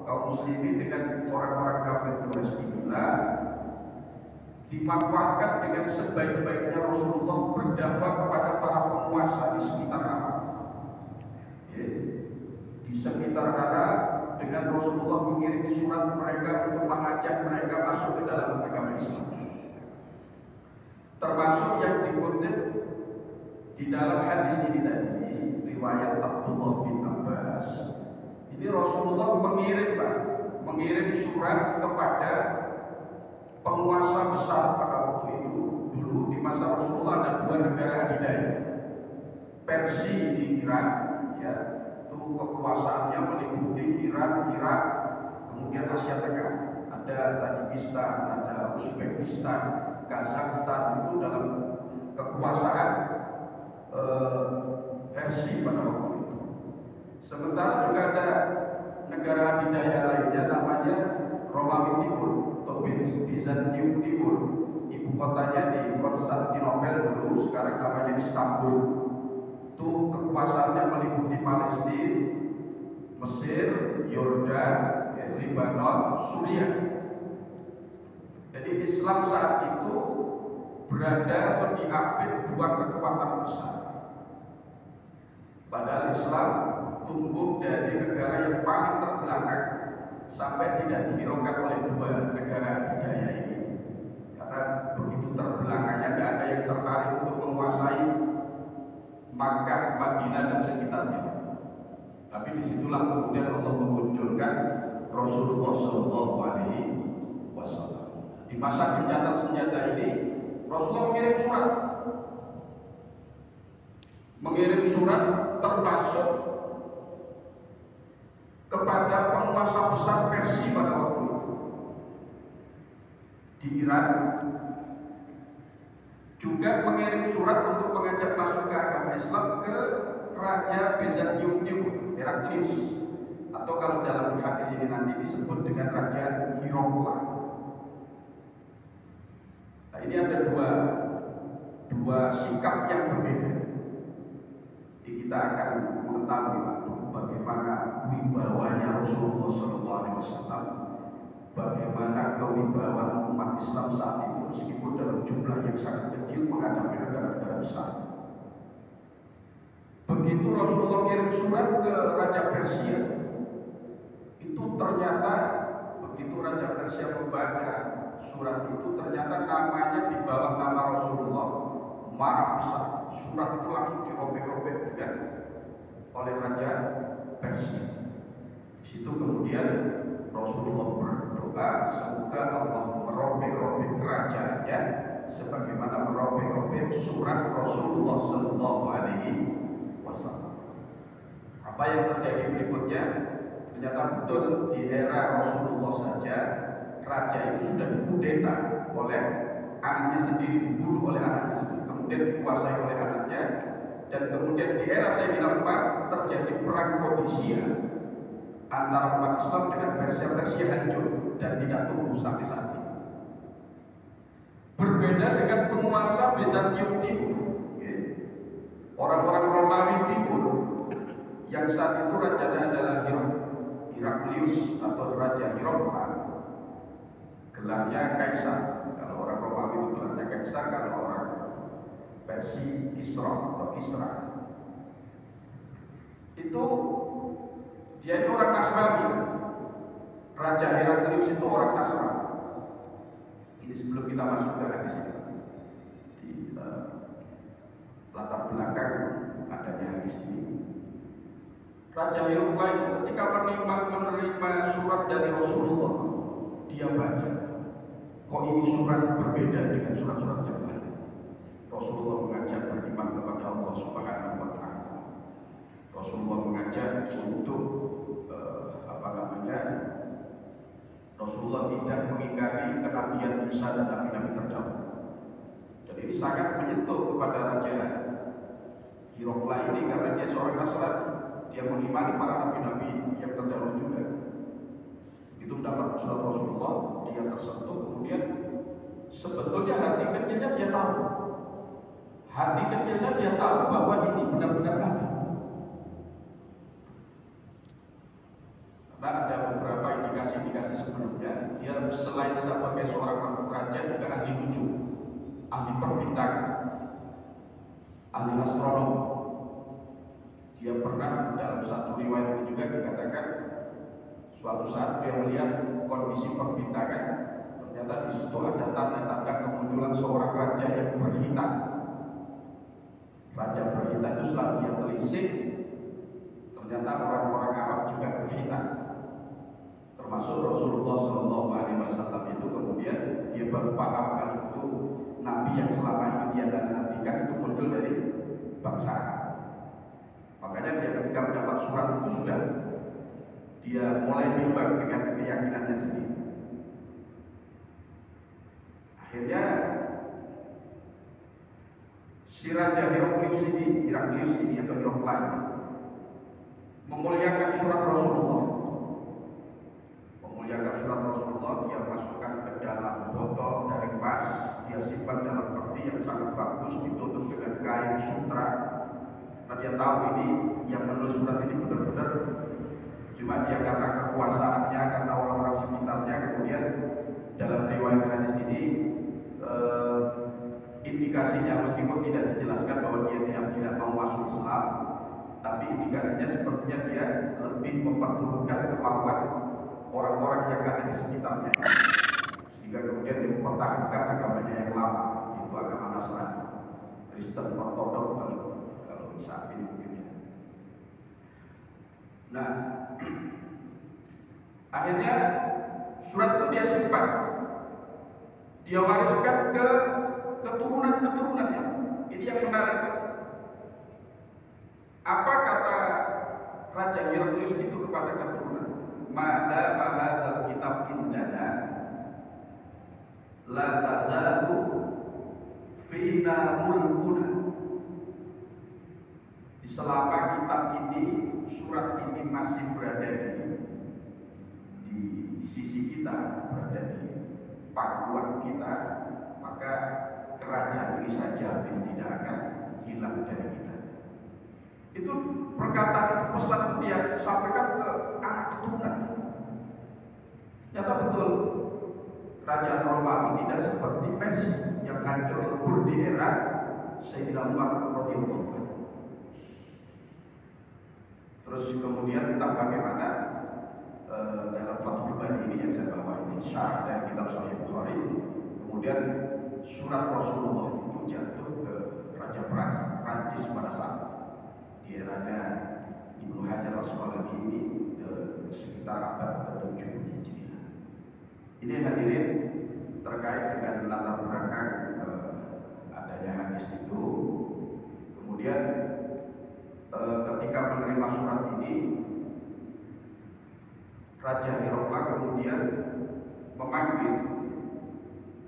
kaum muslimin dengan orang-orang kafir Quraisy inilah dimanfaatkan dengan sebaik-baiknya Rasulullah berdakwah kepada para penguasa di sekitar Arab. Ya, di sekitar Arab dengan Rasulullah mengirim surat mereka untuk mengajak mereka masuk ke dalam agama Islam. Termasuk yang dikutip di dalam hadis ini tadi, riwayat Abdullah bin Abbas. Ini Rasulullah mengirim surat kepada penguasa besar pada waktu itu. Dulu di masa Rasulullah ada dua negara adidaya. Persia di Iran, ya, itu kekuasaannya meliputi Iran, Irak, kemudian Asia Tengah. Ada Tajikistan, ada Uzbekistan, Kazakhstan, itu dalam kekuasaan Persia pada waktu itu. Sementara juga ada negara adidaya lainnya namanya Romawi Timur atau Bizantium Timur. Ibu kotanya di Konstantinopel dulu, sekarang namanya Istanbul. Itu kekuasaannya meliputi Palestina, Mesir, Yordan, Lebanon, Suriah. Jadi Islam saat itu berada atau diapit dua kekuatan besar. Padahal Islam tumbuh dari negara yang paling terbelakang sampai tidak dihiraukan oleh dua negara adidaya ini. Karena begitu terbelakangnya, tidak ada yang tertarik untuk menguasai Makkah, Madinah dan sekitarnya. Tapi disitulah kemudian Allah memunculkan Rasulullah Shallallahu Alaihi Wasallam. Di masa gencatan senjata ini, Rasulullah mengirim surat termasuk kepada penguasa besar Persia pada waktu itu di Iran, juga mengirim surat untuk mengajak masuk ke agama Islam ke Raja Bizantium Timur, Heraklius, atau kalau dalam hadis ini nanti disebut dengan Raja Hirokla. Nah, ini ada dua sikap yang berbeda. Kita akan mengetahui bagaimana wibawanya Rasulullah SAW, bagaimana kewibawaan umat Islam saat itu meskipun dalam jumlah yang sangat kecil menghadapi negara-negara besar. Begitu Rasulullah kirim surat ke Raja Persia, itu ternyata begitu Raja Persia membaca surat itu, ternyata namanya di bawah nama Rasulullah marah besar. Surat itu langsung dirobek-robek oleh Raja Persia. Di situ kemudian Rasulullah berdoa semoga Allah merobek-robek kerajaannya sebagaimana merobek-robek surat Rasulullah Shallallahu Alaihi Wasallam. Apa yang terjadi berikutnya? Ternyata betul di era Rasulullah saja raja itu sudah dikudeta oleh anaknya sendiri, dibunuh oleh anaknya sendiri, kemudian dikuasai oleh anaknya, dan kemudian di era Sayyidina Umar terjadi perang Qadisiyah antara umat Islam dengan Persia hancur dan tidak tumbuh sampai saat ini. Berbeda dengan penguasa Bizantium Timur, orang-orang Romawi Timur yang saat itu rajanya adalah Heraklius atau Raja Hirokla, gelarnya Kaisar. Kalau orang Romawi itu gelarnya Kaisar, kalau orang Persia Kisra atau Kisra. Itu dia ini orang Nasrani. Raja Heraklius itu orang Nasrani. Ini sebelum kita masuk ke hadis ini, di latar belakang adanya hadis ini. Raja Hirokla itu ketika menerima surat dari Rasulullah, dia baca, kok ini surat berbeda dengan surat-surat yang lain. Rasulullah mengajak beriman kepada Allah Subhanahu wa Ta'ala. Rasulullah mengajak untuk Rasulullah tidak mengingkari kenabian Isa dan nabi-nabi terdahulu. Dan ini sangat menyentuh kepada Raja Hirokla ini karena dia seorang Nasrani. Dia mengimani para nabi-nabi yang terdahulu juga. Itu mendapat surat Rasulullah, dia tersentuh. Kemudian sebetulnya hati kecilnya dia tahu bahwa ini benar-benar nabi. Karena ada beberapa indikasi-indikasi sebelumnya, dia selain sebagai seorang raja juga ahli nujum, ahli perbintangan, ahli astronomi. Dia pernah dalam satu riwayat ini juga dikatakan suatu saat dia melihat kondisi perbintangan, ternyata di situ ada tanda-tanda kemunculan seorang raja yang berhitam. Raja berhitam itu setelah dia telisik, ternyata orang-orang Arab juga berhitam. Termasuk Rasulullah SAW itu kemudian dia baru paham kalau itu Nabi yang selama ini dia nantikan itu muncul dari bangsa Arab. Makanya dia ketika mendapat surat itu sudah dia mulai bimbang dengan keyakinannya sendiri. Akhirnya si Raja Heraklius ini atau Herakla ini memuliakan surat Rasulullah. Memuliakan surat Rasulullah, dia masukkan ke dalam botol dari emas, dia simpan dalam peti yang sangat bagus, ditutup dengan kain sutra. Nah, dia tahu ini yang menulis surat ini benar-benar cuma dia karena kekuasaannya, karena orang-orang sekitarnya. Kemudian dalam riwayat hadis ini indikasinya meskipun tidak dijelaskan bahwa dia tidak mau masuk Islam, tapi indikasinya sepertinya dia lebih memperturutkan kemauan orang-orang yang ada di sekitarnya, sehingga kemudian dia mempertahankan agamanya yang lama, yaitu agama Nasrani, Kristen Ortodok kalau saat ini mungkin ya. Nah, akhirnya surat itu dia simpan, dia wariskan ke keturunan-keturunannya. Ini yang menarik. Apa kata Raja Heraklius itu kepada keturunan? Mada mahadal kitab indana la tazalu fina mulkuna. Selama kitab ini, surat ini masih berada di sisi kita, berada di pangkuan kita, maka kerajaan ini saja tidak akan hilang dari kita. Itu perkataan itu, pesan itu dia sampaikan ke anak keturunan. Nyata betul, kerajaan Romawi tidak seperti Persia yang hancur lebur di era Sayyidina Umar radhiyallahu anhu. Terus kemudian tentang bagaimana dalam Fathul Bari ini yang saya bawa ini syarah dari kitab Sahih Bukhari, kemudian surat Rasulullah itu jatuh ke Raja Prancis pada saat di eranya Ibnu Hajar Al-Asqalani ini sekitar abad ke-7 Hijriah. Ini hadirin terkait dengan latar belakang adanya hadis itu. Kemudian ketika menerima surat ini, Raja Herakla kemudian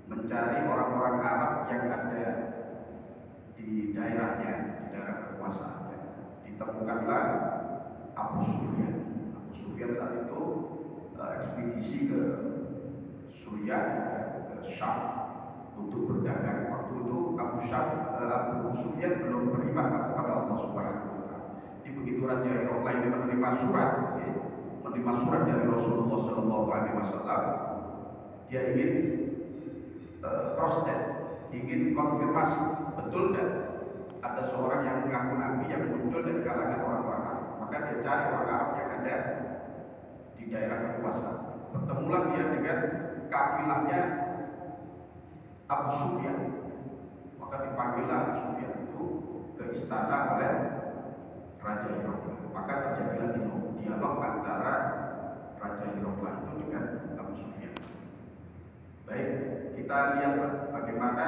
mencari orang-orang Arab yang ada di daerahnya, di daerah kekuasaannya. Ditemukanlah Abu Sufyan. Abu Sufyan saat itu ekspedisi ke Suriah, ke Syam untuk berdagang. Waktu itu Abu Sufyan belum beriman kepada Allah Subhanahu wa taala. Begitu Raja Herakla ini menerima surat dari Rasulullah SAW, dia ingin cross check, ingin konfirmasi betul dan ada seorang yang mengaku nabi yang muncul dari kalangan orang-orang Arab. Maka dia cari orang Arab yang ada di daerah kekuasaan. Bertemulah dia dengan kafilahnya Abu Sufyan. Maka dipanggillah Abu Sufyan itu ke istana oleh Raja Herakla. Maka terjadilah dialog antara Raja Herakla itu dengan Abu Sufyan. Baik, kita lihat bagaimana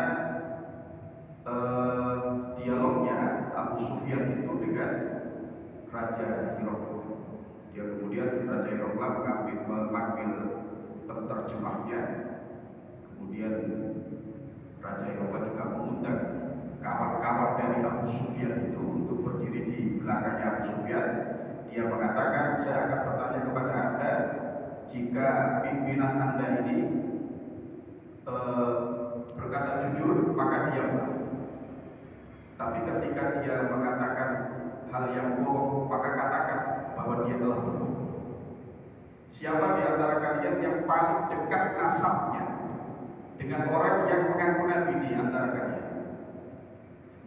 dialognya Abu Sufyan itu dengan Raja Herakla. Dia kemudian Raja Herakla memanggil penterjemahnya. Kemudian Raja Herakla juga mengundang kawan-kawan dari Abu Sufyan itu untuk berdiri di belakangnya Abu Sufyan. Dia mengatakan, saya akan bertanya kepada Anda, jika pimpinan Anda ini berkata jujur, maka diamlah. Tapi ketika dia mengatakan hal yang bohong, maka katakan bahwa dia telah berbohong. siapa di antara kalian yang paling dekat nasabnya dengan orang yang mengaku nabi di antara kalian?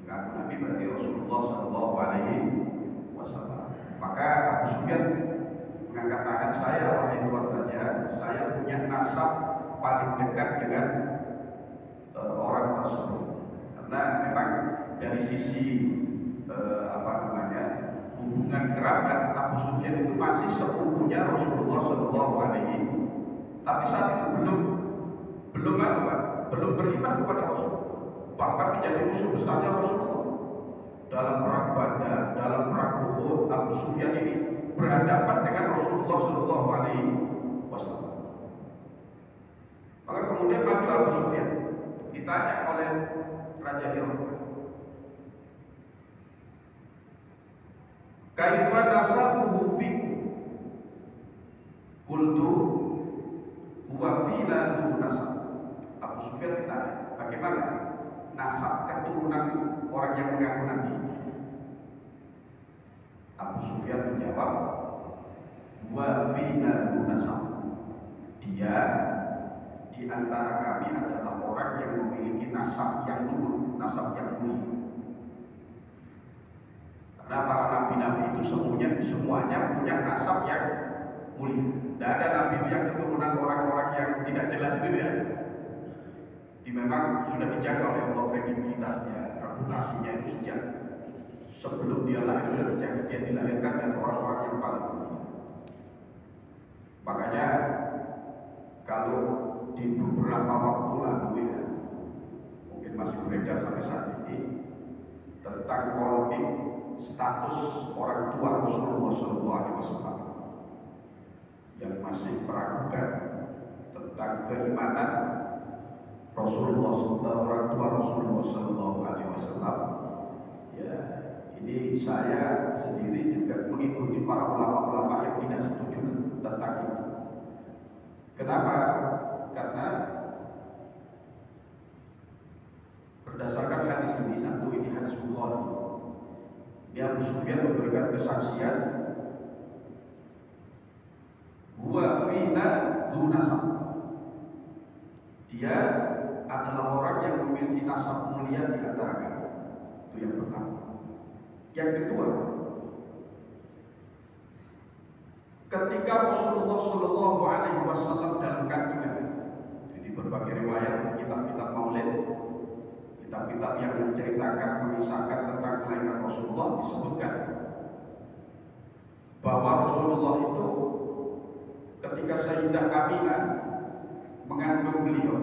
Mengaku nabi berarti Rasulullah Shallallahu Alaihi Wasallam. Maka Abu Sufyan mengangkat tangan, saya wahai Tuan Raja, saya punya nasab paling dekat dengan orang tersebut. Karena memang dari sisi hubungan kerabat, Abu Sufyan itu masih sepupunya Rasulullah Shallallahu Alaihi. Tapi saat itu belum beriman kepada Rasulullah, bahkan menjadi musuh besarnya Rasulullah. Dalam perang Badar, dalam perang Uhud, Abu Sufyan ini berhadapan dengan Rasulullah Shallallahu Alaihi Wasallam. Maka kemudian maju Abu Sufyan, ditanya oleh Raja Heraklius, kaifa nasabuhu fikum? Qultu huwa fina du nasab. Abu Sufyan ditanya, bagaimana nasab keturunan orang yang mengaku nabi? Abu Sufyan menjawab, huwa fina du nasab. Dia di antara kami adalah orang yang memiliki nasab yang luhur, nasab yang mulia. Karena para nabi-nabi itu semuanya punya nasab yang mulia. Tidak ada nabi yang keturunan orang-orang yang tidak jelas itu ya. Memang sudah dijaga oleh Allah kredibilitasnya, reputasinya itu sejak sebelum dia lahir sudah dijaga. Dia dilahirkan dari orang-orang yang paling mulia. Makanya kalau di beberapa waktu lalu ya, mungkin masih beredar sampai saat ini tentang polemik status orang tua Rasulullah SAW yang masih meragukan tentang keimanan Rasulullah, orang tua Rasulullah SAW. Ya, ini saya sendiri juga mengikuti para ulama-ulama yang tidak setuju tentang itu. Kenapa? Karena berdasarkan hadis ini, satu ini hadis Bukhari. Dia Abu Sufyan memberikan kesaksian, huwa fina dzu nasab. Dia adalah orang yang memiliki nasab mulia di antara kami. Itu yang pertama. Yang kedua, ketika Rasulullah Shallallahu Alaihi Wasallam dalam kandungan, jadi berbagai riwayat kitab-kitab Maulid, kitab-kitab yang menceritakan, mengisahkan tentang kelahiran Rasulullah, disebutkan bahwa Rasulullah itu ketika Sayyidah Aminah mengandung beliau,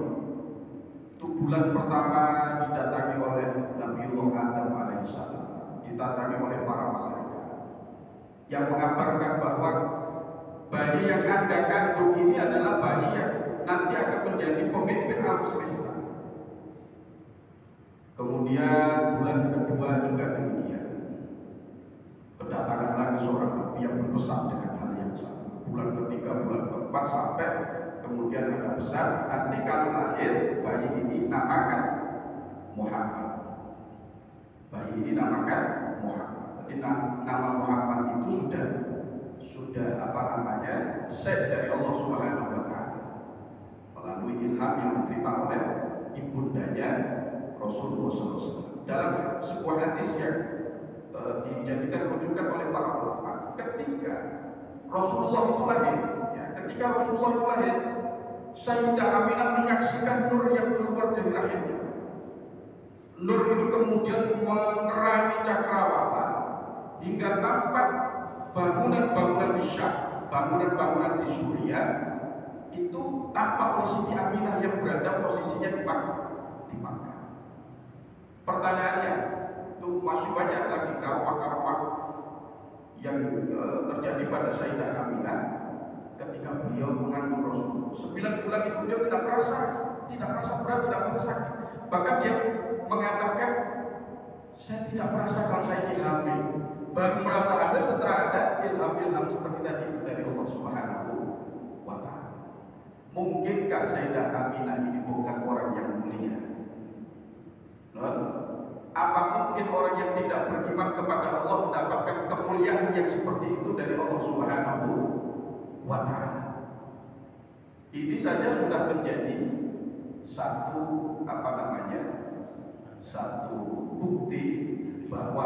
itu bulan pertama didatangi oleh Nabiullah Adam alaihissalam, didatangi oleh para malaikat yang mengabarkan bahwa bayi yang Anda kandung ini adalah bayi yang nanti akan menjadi pemimpin alam semesta. Kemudian bulan kedua juga demikian, kedatangan lagi seorang nabi yang berpesan dengan hal yang sama. Bulan ketiga, bulan keempat, sampai kemudian ada pesan, nanti kalau lahir bayi ini namakan Muhammad. Bayi ini namakan Muhammad. Jadi nama Muhammad itu sudah set dari Allah Subhanahu Wa Taala melalui ilham yang diterima oleh ibundanya Rasulullah SAW. Dalam sebuah hadis yang dijadikan rujukan oleh para ulama, ketika Rasulullah itu lahir, ketika Rasulullah itu lahir, Sayyidah Aminah menyaksikan nur yang keluar dari rahimnya. Nur itu kemudian menerangi cakrawala hingga tampak bangunan-bangunan di Syam, bangunan-bangunan di Suriah itu tampak oleh Siti Aminah yang berada posisinya di Makkah. Pertanyaannya, itu masih banyak lagi karomah-karomah yang terjadi pada Sayyidah Aminah ketika beliau mengandung Rasulullah. 9 bulan itu beliau tidak merasa berat, tidak merasa sakit. Bahkan dia mengatakan, saya tidak merasa kalau saya dihamil. Baru merasa ada setelah ada ilham-ilham seperti tadi itu dari Allah Subhanahu Wa Taala. Mungkinkah Sayyidah Aminah ini bukan orang yang mulia? Apa mungkin orang yang tidak beriman kepada Allah mendapatkan kemuliaan yang seperti itu dari Allah Subhanahu Wa Taala? Ini saja sudah menjadi satu satu bukti bahwa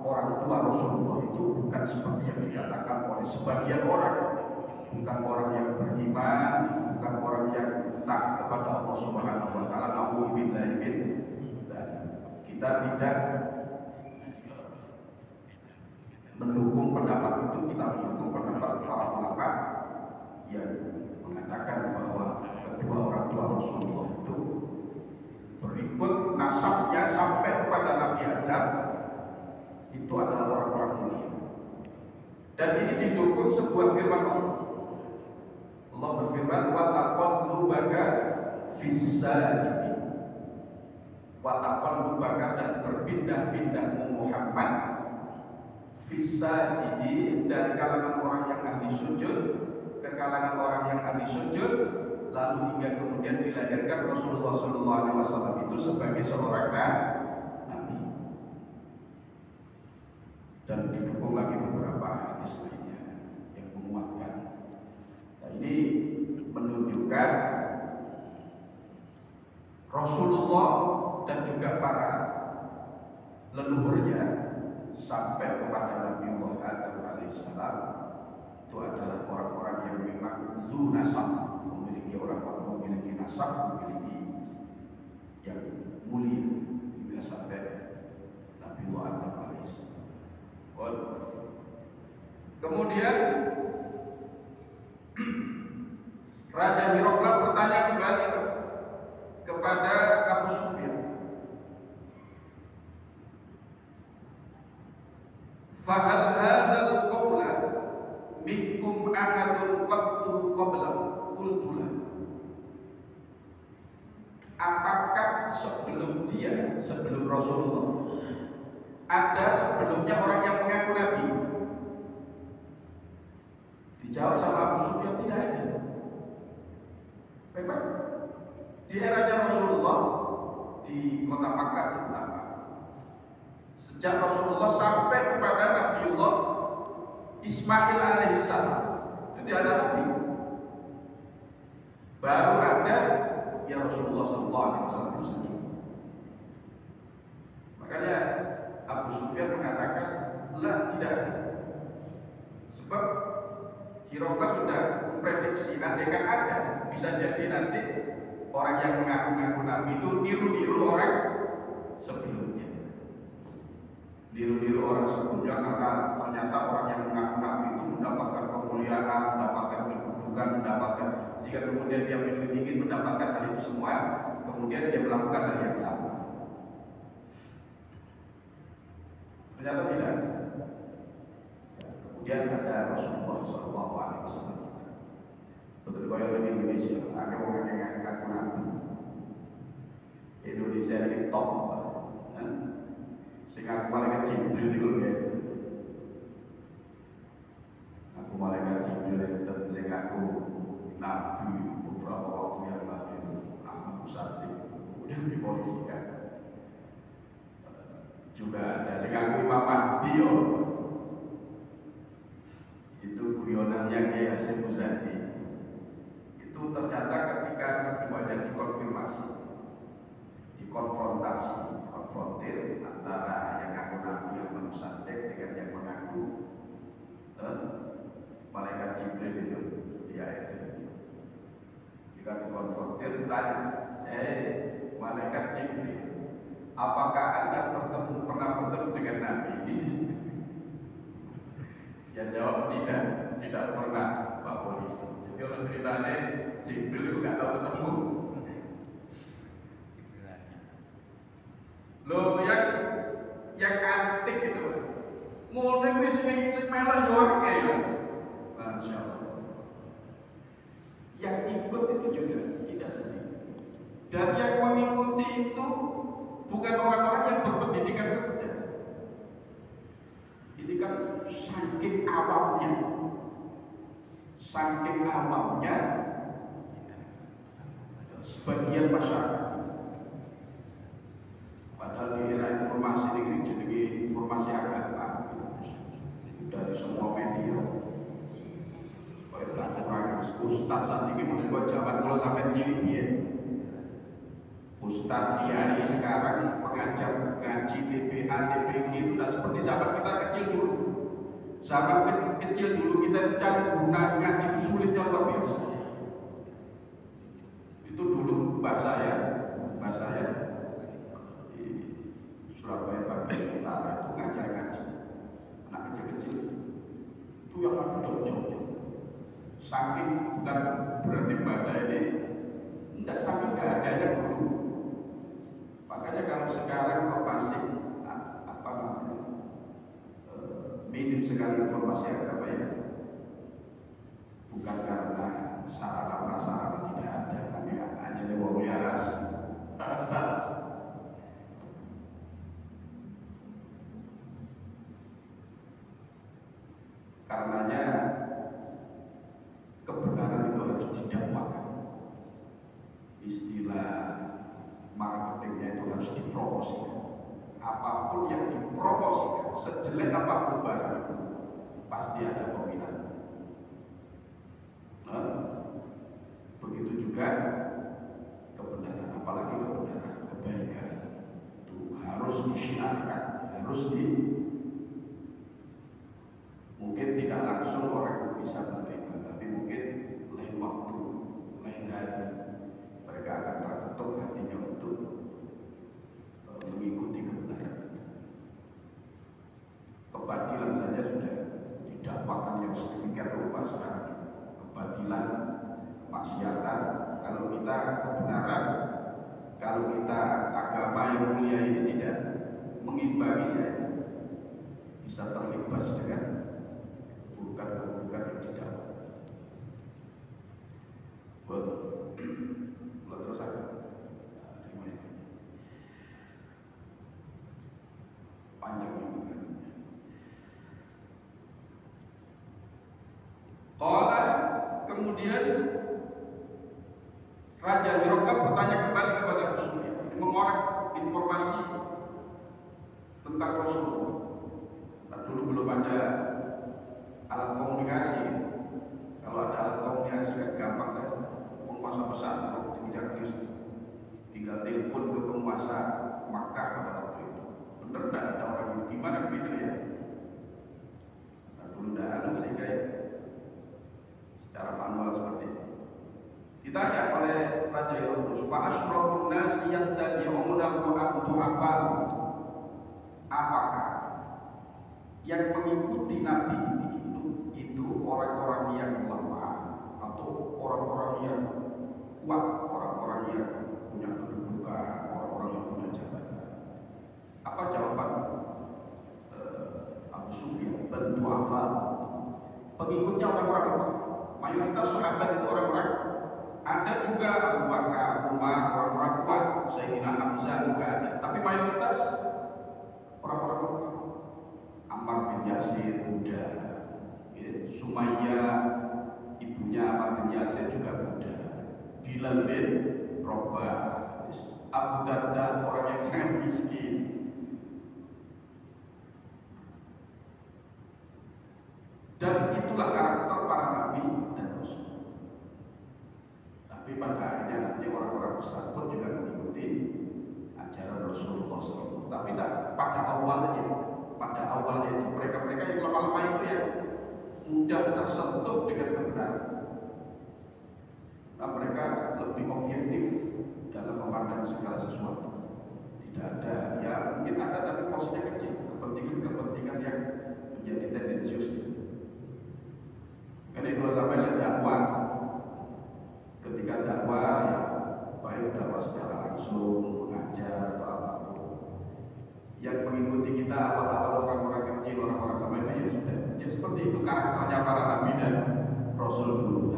orang tua Rasulullah itu bukan seperti yang dikatakan oleh sebagian orang, bukan orang yang beriman, bukan orang yang taat kepada Allah Subhanahu wa taala. Nauzubillahi min dzalik. Kita tidak mendukung pendapat itu, kita mendukung pendapat para ulama yang mengatakan bahwa kedua orang tua Rasulullah itu berikut nasabnya sampai kepada Nabi Adam itu adalah orang-orang mulia. Dan ini didukung sebuah firman Allah. Allah berfirman, wa taqallubaka fis-sajidin. Wa taqallubaka, dan berpindah-pindahmu Muhammad fis-sajidin, dari kalangan orang yang ahli sujud ke kalangan orang yang ahli sujud, lalu hingga kemudian dilahirkan Rasulullah SAW itu sebagai seorang nabi. Dan didukung lagi beberapa hadis lainnya yang menguatkan. Nah, ini menunjukkan Rasulullah dan juga para leluhurnya sampai kepada Nabi Muhammad alaihissalam itu adalah orang-orang yang memang zu nasab, memiliki orang-orang memiliki nasab, memiliki yang mulia hingga sampai Nabi Muhammad alaihissalam. Kemudian Raja Hiraqla bertanya kembali kepada Abu Sufyan, fahal hadzal qawla minkum ahadun qattu qabla qultulah. Apakah sebelum Rasulullah ada sebelumnya orang yang mengaku nabi? Dijawab sama Abu Sufyan, tidak ada. Memang di eranya Rasulullah di kota Makkah terutama, sejak Rasulullah sampai kepada Nabiullah Ismail alaihissalam itu tidak ada nabi. Baru ada ya Rasulullah SAW itu sendiri. Makanya Abu Sufyan mengatakan, lah, tidak ada. Sebab Hiraqla sudah memprediksi andaikan ada, bisa jadi nanti orang yang mengaku-ngaku nabi itu niru-niru orang sebelumnya. Niru-niru orang sebelumnya, karena ternyata orang yang mengaku nabi itu mendapatkan kemuliaan, mendapatkan kedudukan, mendapatkan, jika kemudian dia ingin mendapatkan hal itu semua, kemudian dia melakukan hal yang sama. Ternyata tidak ada. Kemudian ada Rasulullah SAW. Betul kaya di Indonesia, ada orang yang ngaku nabi. Indonesia ini top, kan? Sehingga aku malaikat Jibril itu gitu. Aku malaikat Jibril itu sehingga aku nabi beberapa waktu yang lalu, Ahmad Musati kemudian dipolisikan. Juga ada sehingga aku Imam Mahdi itu guyonannya Kiai Hasyim Muzadi. Itu ternyata ketika keduanya konfrontir antara yang ngaku nabi yang menusantek dengan yang mengaku malaikat Jibril itu, dia itu. Jika dikonfrontir tanya, malaikat Jibril, apakah Anda pernah bertemu dengan Nabi ini? Dia jawab tidak pernah, Pak Polisi. Jadi orang ceritanya Jibril itu nggak tahu ketemu. Loh, yang antik itu, mulai wis semelah yorke ya, Masya Allah. Yang ikut itu juga tidak sedikit. Dan yang mengikuti itu bukan orang-orang yang berpendidikan rendah. Ini kan saking awamnya sebagian masyarakat. Padahal di era informasi ini jadi informasi agama dari semua media. Kayak orang ustaz saat ini mungkin kok zaman kalau sampai cilik biyen. Ustadz kiai sekarang mengajar ngaji TPA, TPG itu tidak seperti zaman kita kecil dulu. Zaman kecil dulu kita cari guna ngaji itu sulitnya luar biasa. Itu dulu mbak saya di Surabaya bagian utara itu ngajar ngaji anak kecil-kecil itu yang aku jauh-jauh. Saking bukan berarti mbak saya ini tidak saking nggak adanya guru. Makanya kalau sekarang kok masih apa namanya minim sekali informasi agama ya, bukan karena sarana prasarana tidak ada, hanya di wong waras. Karenanya kebenaran itu harus didakwakan. Istilah marketingnya itu harus dipromosikan. Apapun yang dipromosikan, sejelek apapun barang itu, pasti ada peminatnya. Nah, begitu juga kebenaran, apalagi kebenaran, kebaikan itu harus disiarkan, mungkin tidak langsung orang bisa menerima, tapi mungkin lain waktu, lain hari mereka akan terketuk hatinya untuk mengikuti kebenaran. Kebatilan saja sudah didakwakan yang sedemikian rupa sekarang. Kebatilan, kemaksiatan. Kalau kita kebenaran, kalau kita agama yang mulia ini tidak mengimbanginya, bisa terlibat dengan keburukan-keburukan yang didakwa. Terus akan panjang ini. Kemudian Raja Hirokab bertanya kembali kepada Abu Sufyan, mengorek informasi tentang Rasulullah. Nah, dulu belum ada alat komunikasi. Kalau ada alat komunikasi kan gampang kan, penguasa besar tinggal telepon ke penguasa Makkah pada waktu itu. Bener tidak ada orang ini? Gimana begitu ya? Nah, dulu tidak ada sehingga secara manual seperti itu. Ditanya oleh Raja Herodes, fa asyrafun nasi yattabi'unahu am du'afa'u. Apakah yang mengikuti Nabi itu orang-orang yang lemah atau orang-orang yang kuat, orang-orang yang punya kedudukan, orang-orang yang punya jabatan? Apa jawaban Abu Sufyan? Bal du'afa'u. Pengikutnya orang-orang lemah. Mayoritas sahabat itu orang-orang, ada juga Abu Bakar, Umar, orang-orang kuat, Sayyidina Hamzah juga ada, tapi mayoritas orang-orang lemah. Ammar bin Yasir Buddha, Sumayyah ibunya Ammar bin Yasir juga Buddha, Bilal bin Rabah, Abu Darda orang yang sangat miskin. Dan itulah karakter para nabi dan rasul. Tapi pada akhirnya nanti orang-orang besar pun juga mengikuti ajaran Rasulullah SAW. Tapi pada awalnya itu mereka yang lemah-lemah itu yang mudah tersentuh dengan kebenaran. Nah, mereka lebih objektif dalam memandang segala sesuatu. Tidak ada, ya mungkin ada tapi porsinya kecil. Kepentingan-kepentingan yang menjadi tendensius. Karena kalau sampai lihat dakwah, ketika dakwah ya baik dakwah secara langsung, mengajar atau apapun, yang mengikuti kita awal-awal orang-orang kecil, orang-orang lemah itu ya sudah, ya seperti itu karakternya para nabi dan rasul dulu.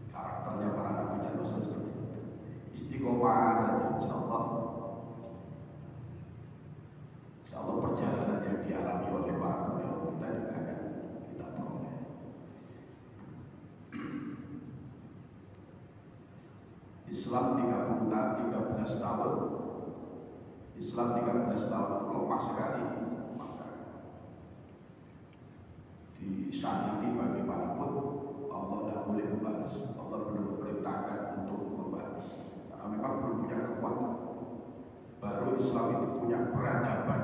Karakternya para nabi dan rasul seperti itu. Istiqomah saja, insya Allah perjalanan yang dialami oleh para pendahulu kita juga akan kita peroleh. Islam 13 tahun. Islam 13 tahun lemah sekali, maka disaniti bagaimanapun Allah tidak boleh membalas. Allah belum perintahkan untuk membalas karena memang belum punya kekuatan. Baru Islam itu punya peradaban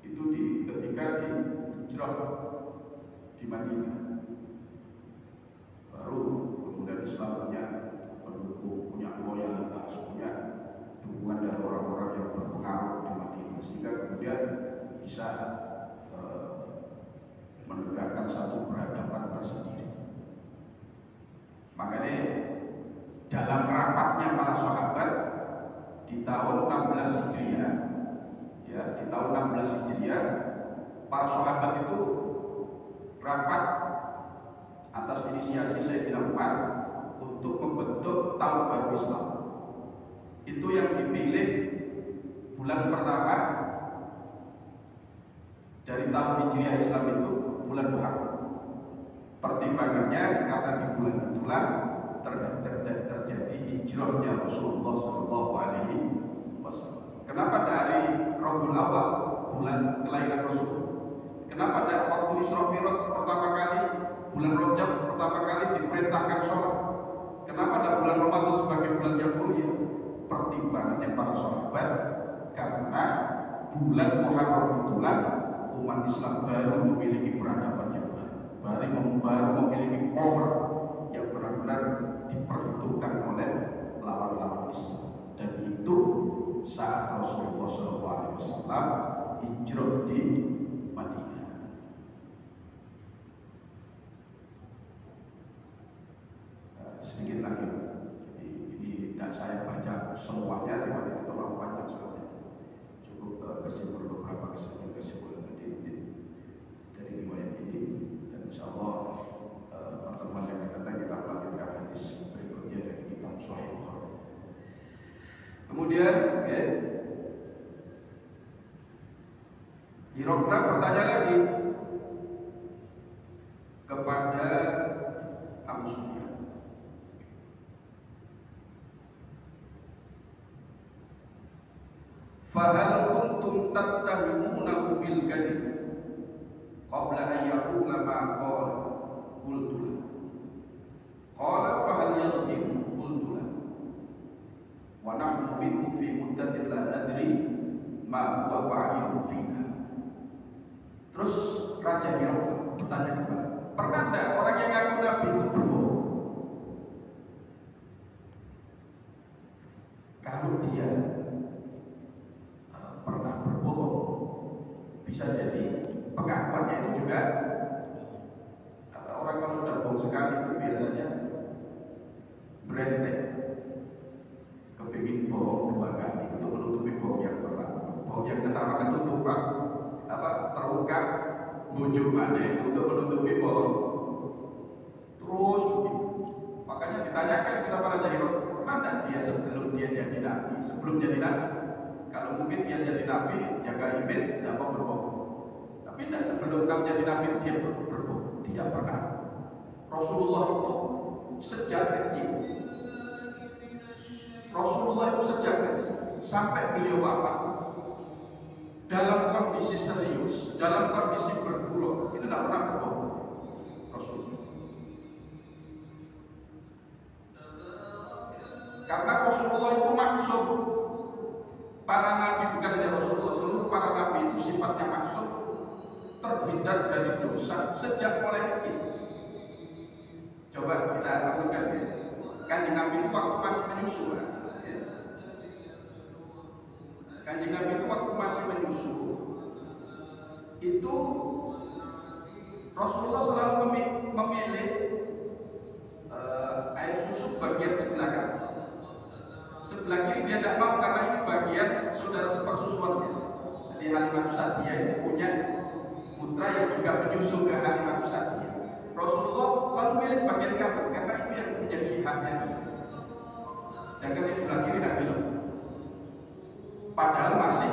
itu ketika di hijrah di Madinah, baru kemudian Islam punya pendukung, punya loyalitas, punya dukungan dari orang-orang yang berpengaruh di Madinah, sehingga kemudian bisa menegakkan satu peradaban tersendiri. Makanya dalam rapatnya para sahabat di tahun 16 Hijriah, ya, di tahun 16 Hijriah, para sahabat itu rapat atas inisiasi Sayyidina Umar untuk membentuk tahun baru Islam. Itu yang dipilih bulan pertama dari tahun Hijriah Islam itu bulan Muharram. Pertimbangannya karena di bulan itulah terjadi hijrahnya Rasulullah Shallallahu Alaihi Wasallam. Kenapa dari Rabiul Awal, bulan kelahiran Rasul? Kenapa dari waktu Isra Mi'raj pertama kali, bulan Rajab pertama kali diperintahkan sholat? Kenapa ada bulan Ramadan sebagai bulan yang mulia? Pertimbangannya para sahabat karena bulan Muharram itulah umat Islam baru memiliki peradaban yang baru memiliki power yang benar-benar diperhitungkan oleh lawan-lawan Islam. Dan itu saat Rasulullah SAW hijrah di Madinah. Sedikit lagi, jadi ini tidak saya baca semuanya, riwayat terlalu panjang soalnya. Cukup kesimpulan beberapa kesimpulan tadi dari riwayat ini, dan insya Allah pertemuan yang akan datang kita melanjutkan hadis berikutnya dari kitab Sahih Bukhari. Kemudian, Hiroklah bertanya lagi kepada Abu Sufyan. Fahal kuntum tattahimunahu bil kadhib qabla an yaqula ma qala qultu la. Qala fahal yaghdib qultu la. Wa nahnu minhu fi muddatin la nadri ma huwa fa'ilun fiha. Terus Raja Hiroklah bertanya kembali, pernah tidak orang yang ngaku Nabi itu berbohong? Kalau dia pernah berbohong, bisa jadi pengakuannya itu juga, kata orang kalau sudah bohong sekali itu biasanya berentek, kepingin bohong dua kali untuk menutupi bohong yang pertama. Bohong yang pertama ketutupan, terungkap, bujuk mana untuk menutupi bohong. Terus begitu. Makanya ditanyakan sama Raja Hiroklah, pernah tidak dia sebelum dia jadi nabi, kalau mungkin dia jadi nabi, jaga image, tidak mau berbohong. Tapi tidak, sebelum jadi nabi dia berbohong, tidak pernah. Rasulullah itu sejak kecil, sampai beliau wafat, dalam kondisi serius, dalam kondisi bergurau, itu tidak pernah berbohong. Rasulullah. Karena Rasulullah itu maksum. Para nabi, bukan hanya Rasulullah, seluruh para nabi itu sifatnya maksum, terhindar dari dosa sejak mulai kecil. Coba kita lakukan ya. Kanjeng Nabi itu waktu masih menyusu ya. Kanjeng Nabi itu waktu masih menyusu, itu Rasulullah selalu memilih air susu bagian sebelah kanan. Sebelah kiri dia tidak mau karena ini bagian saudara sepersusuannya. Jadi Halimatu Sa'diyah itu punya putra yang juga menyusu ke Halimatu Sa'diyah. Rasulullah selalu milih bagian kanan karena itu yang menjadi haknya dia. Sedangkan yang sebelah kiri tidak belum. Padahal masih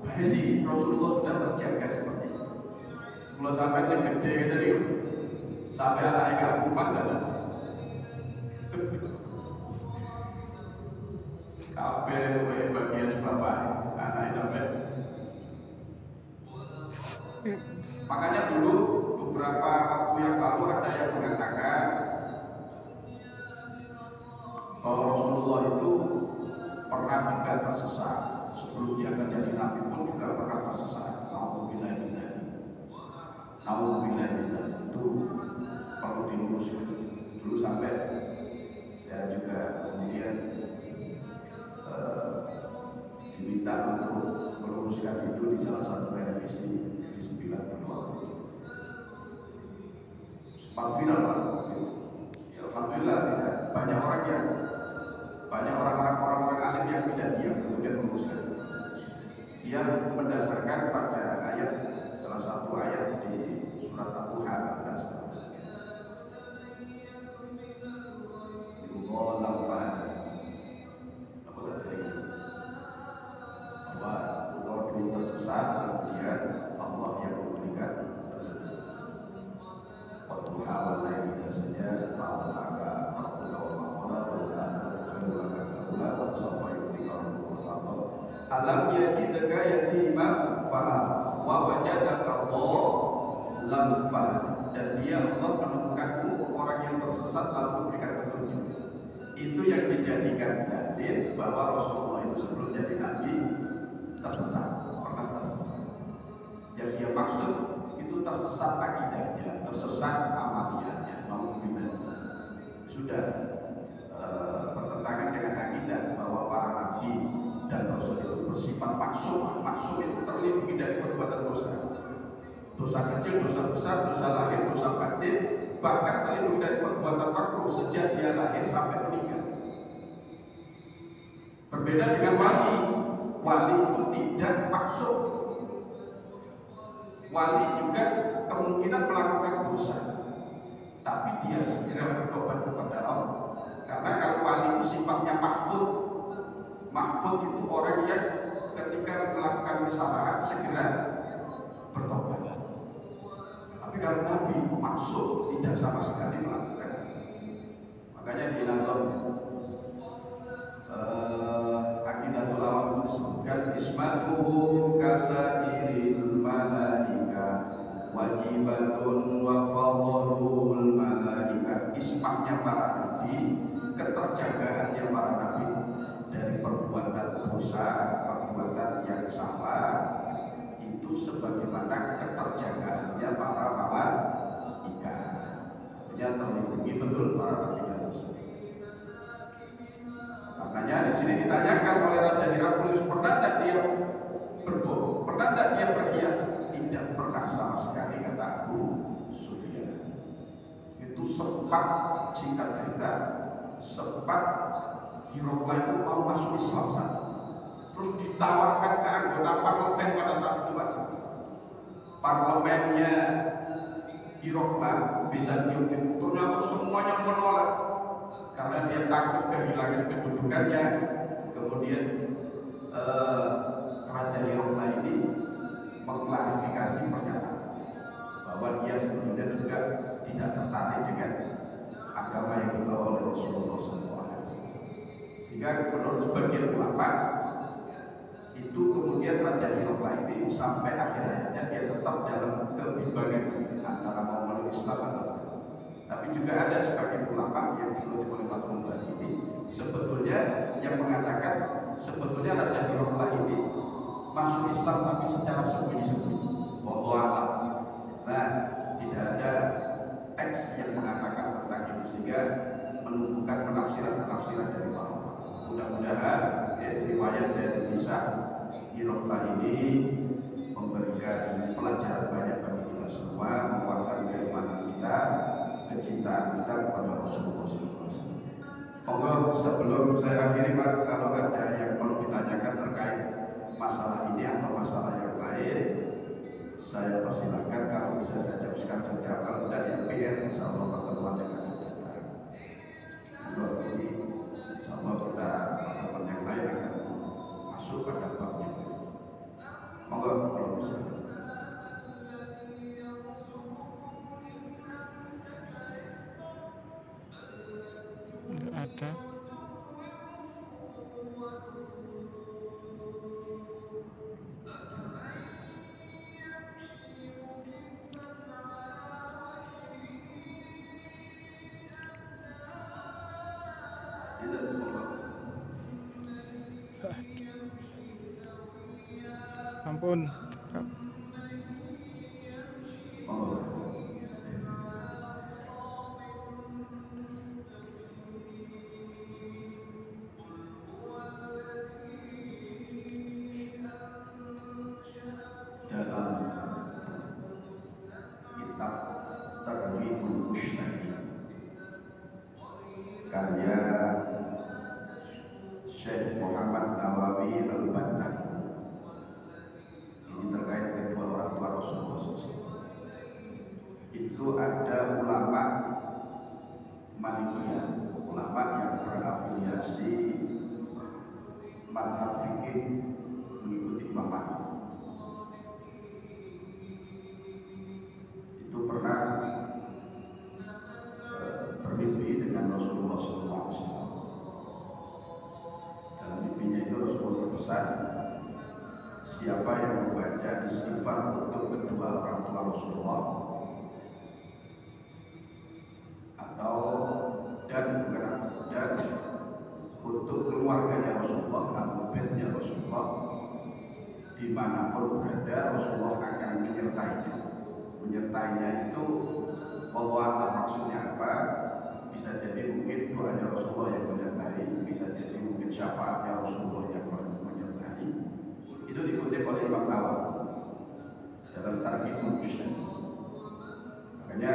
bayi, Rasulullah sudah terjaga seperti itu. Kalau sampai yang gede tadi, sampai anak kabupaten tadi. Kabel bagian bapak anak sampai. Makanya dulu beberapa waktu waktu yang lalu ada yang mengatakan bahwa Rasulullah itu pernah juga tersesat. Sebelum dia menjadi nabi pun juga pernah tersesat. Nauzubillah itu perlu diluruskan. Dulu sampai saya juga kemudian diminta untuk meluruskan itu di salah satu televisi di 92. Sempat viral ya, alhamdulillah tidak banyak orang-orang alim yang tidak diam kemudian meluruskan. Dia mendasarkan pada ayat, salah satu ayat di surat Al-Duha bahwa engkau dulu tersesat, kemudian Allah yang memberikan Wadduha wal laili saja ma'alaka rabbuka wa ma'ala wa khairu laka min wa sawfa yu'tika rabbuka fatarda. Alam yajidka yatiman fa'awa wa wajadaka dhallan fahada. Dan dia Allah menemukanmu orang yang tersesat lalu memberikan petunjuk. Itu yang dijadikan dalil bahwa Rasulullah itu sebelum jadi nabi tersesat, pernah tersesat. Yang dia maksud itu tersesat akidahnya, tersesat amaliyahnya. Sudah bertentangan dengan akidah bahwa para nabi dan rasul itu bersifat maksum. Maksum itu terlindungi dari perbuatan dosa. Dosa kecil, dosa besar, dosa lahir, dosa batin, bahkan terlindungi dari perbuatan makruh sejak dia lahir sampai meninggal. Berbeda dengan wali. Wali itu tidak maksum. Wali juga kemungkinan melakukan dosa, tapi dia segera bertobat kepada Allah. Karena kalau wali itu sifatnya mahfud. Mahfud itu orang yang ketika melakukan kesalahan segera bertobat. Tapi kalau nabi maksum, tidak sama sekali melakukan. Makanya di dalam Aqidatul Awam disebutkan ismatuhu kasairil malaika wajibatun wa fadlul malaika. Ismahnya para nabi, keterjagaannya para nabi dari perbuatan dosa, perbuatan yang salah, itu sebagaimana keterjagaannya para malaika. Artinya terlindungi betul para nabi dan rasul. Makanya di sini ditanyakan oleh Raja Heraklius, pernah tidak dia berbohong? Pernah tidak dia berkhianat? Tidak pernah sama sekali, kata Abu Sufyan. Itu sempat, singkat cerita, sempat Hirokla itu mau masuk Islam saat itu. Terus ditawarkan ke anggota parlemen pada saat itu, Pak. Parlemennya Hirokla Bizantium itu ternyata semuanya menolak. Karena dia takut kehilangan kedudukannya. Kemudian Raja Hirokla ini mengklarifikasi pernyataan bahwa dia sebetulnya juga tidak tertarik dengan agama yang dibawa oleh Rasulullah SAW. Sehingga menurut sebagian ulama itu kemudian Raja Hirokla ini sampai akhir hayatnya dia tetap dalam kebimbangan antara mau meluk Islam atau tidak. Tapi juga ada sebagian ulama yang dikutip oleh Fathul Bari ini sebetulnya yang mengatakan sebetulnya Raja Hirokla ini masuk Islam tapi secara sembunyi-sembunyi. Wallahu a'lam. Nah, tidak ada teks yang mengatakan tentang itu sehingga menumbuhkan penafsiran dari para ulama. Mudah-mudahan riwayat dari kisah Hirokla ini memberikan pelajaran banyak bagi kita semua, menguatkan keimanan kita, kecintaan kita kepada Rasulullah SAW. Monggo sebelum saya akhiri, Pak, kalau ada yang perlu ditanyakan terkait masalah ini atau masalah yang lain, saya persilakan. Kalau bisa saya jelaskan saja, kalau tidak yang PR insya Allah pertemuan yang akan datang. Monggo ini insya Allah kita pertemuan yang lain akan masuk pada babnya. Monggo kalau bisa. Ada. Ampun. Dalam kitab Targhibul Mushtaqin karya Syekh Muhammad Nawawi Al-Bantan, ini terkait kedua orang tua Rasulullah SAW. Itu ada ulama Malikiyah, ulama yang berafiliasi mazhab fikih mengikuti Imam Malik. Itu pernah bermimpi dengan Rasulullah SAW. Dalam mimpinya itu Rasulullah berpesan, siapa yang membaca istighfar untuk kedua orang tua Rasulullah dan untuk keluarganya Rasulullah, Ahlul Baitnya Rasulullah, dimanapun berada Rasulullah akan menyertainya. Menyertainya itu Allah maksudnya apa? Bisa jadi mungkin doanya Rasulullah yang menyertai, bisa jadi mungkin syafaatnya Rasulullah yang menyertai. Itu dikutip oleh Imam Nawawi dalam Targhibul Mushtaqin. Makanya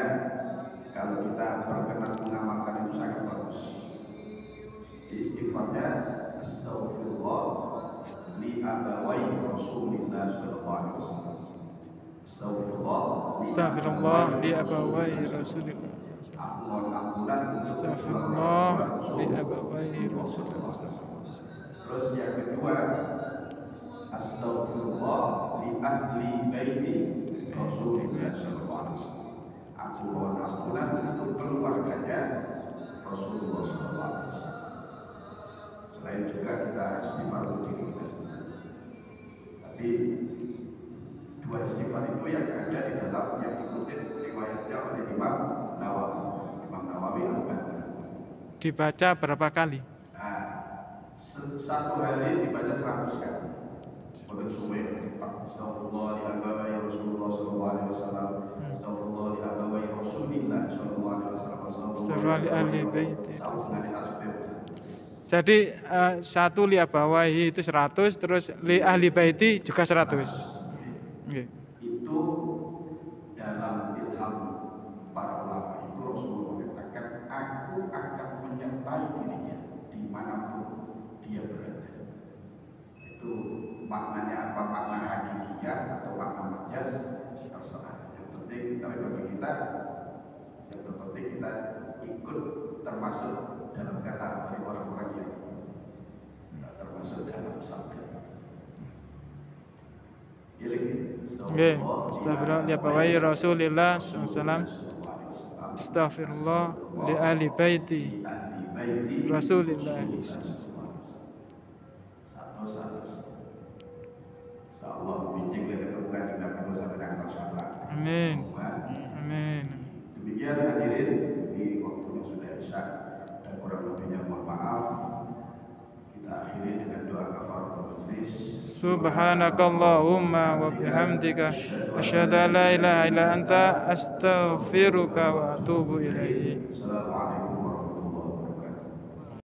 kalau kita berkenan mengamalkan itu sangat bagus. Istighfarnya astaghfirullah li abawai Rasulillah sallallahu alaihi wasallam. Astagfirullah li abawai Rasulillah. Astagfirullah li abawai Rasulillah. Terus yang kedua, astagfirullah li ahli baiti Rasulillah sallallahu alaihi wasallam. Aku mohon ampunan untuk keluarganya Rasulullah sallallahu alaihi wasallam. Selain juga kita istighfar untuk diri kita sendiri. Tapi dua istighfar itu yang ada di dalam yang dikutip riwayatnya oleh Imam Nawawi Al-Bantan. Dibaca berapa kali? Nah, satu hari dibaca 100 kali. Pada suwe cepat. Astagfirullah li abawai Rasulullah sallallahu alaihi wasallam. Astagfirullah li abawai Rasulillah sallallahu alaihi wasallam. Astagfirullah li ahli baiti. Jadi satu li abawai itu 100, terus li ahli baiti juga 100. Okay. Itu dalam ilham para ulama itu Rasulullah mengatakan, aku akan menyertai dirinya dimanapun dia berada. Itu maknanya apa, makna hakikiyah atau makna majaz terserah. Yang penting, tapi bagi kita yang terpenting kita ikut termasuk dalam kategori orang-orang yang termasuk dalam sabda. Oke, astagfirullah li abawai Rasulillah sallallahu. Astagfirullah li ahli baiti Rasulillah. Amin. Amin. Demikian hadirin, di waktunya sudah isya dan kurang lebihnya mohon maaf. Kita akhiri dengan doa kafaratul majlis. Subhanakallahumma wa bihamdika asyhadu an la ilaha illa anta astaghfiruka wa atubu ilaik.